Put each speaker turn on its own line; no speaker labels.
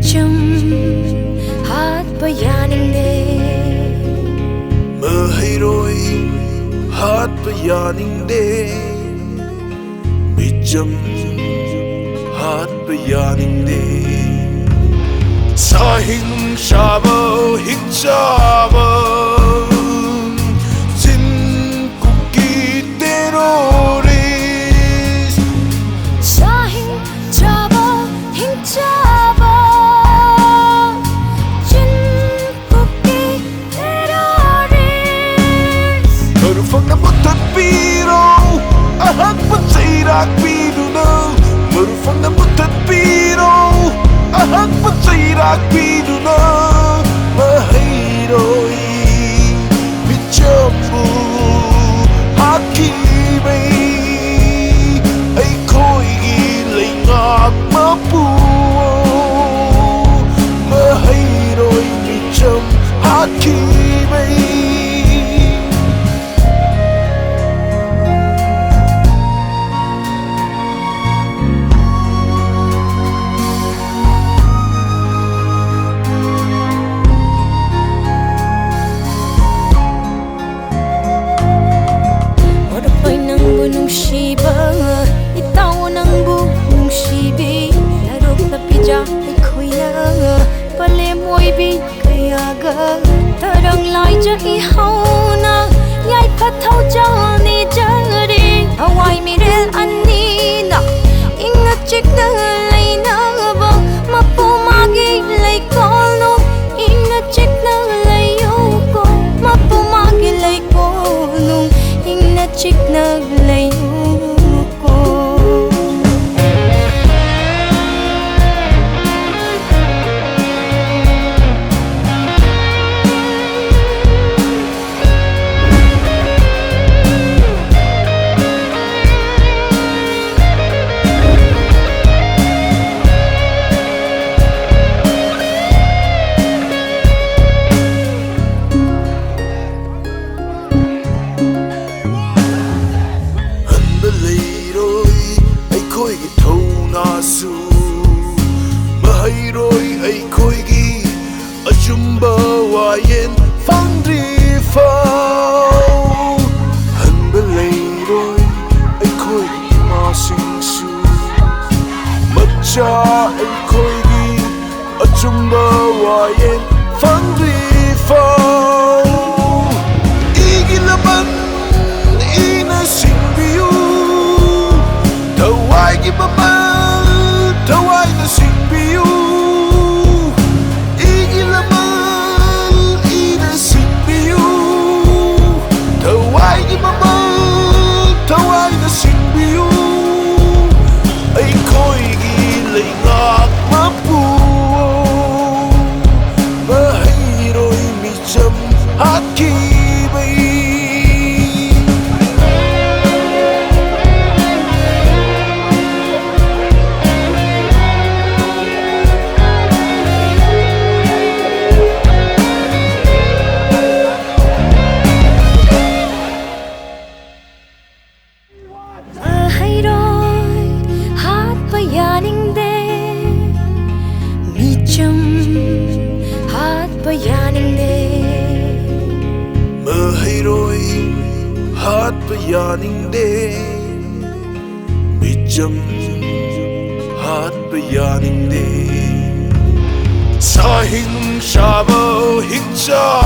Phijam Hatpa Yaningde
Maheiroi Hatpa Yaningde Phijam Hatpa Yaningde Sahing Chaoba Hijam Sin Kuki terrorist
Sahing Chaoba Hijam Sin Kuki terrorist
Marufang na butat piro Ahak patsirak piduna Marufang na butat piro Ahak patsirak piduna Maheiroi Phijambu Hakimei Ai khoigi Heikakmapal Maheiroi Phijam Hakimei
Nungsiba, itaw ng nungsibi. Larog na pidya ay kuya, palemoy bi kayaga. Tarang lai ja ihaw na, yay pataw ja ni jari. Hawai mirel anina, ingat chik na lay na ba. Mapumagi lay kono, ingat chik na lay yoko. Mapumagi lay kono, ingat chik na lay yoko.
Maheiroi aikoigi achumba wayen fangri fao Hanbeleiroi aikoigi masingsu Macha aikoigi achumba wayen fangri fao Igilaban ina singbiu Tawai gibaman Tawai na singbiu Igilaman ina singbiu Tawai gibaman Tawai na singbiu Ay ko'y Heikakmapal Maheiroi Phijam Hakimei
Maheiroi Hatpa Yaningde Phijam Hatpa Yaningde
Maheiroi Hatpa Yaningde Phijam Hatpa Yaningde Sahing Chaoba Hijam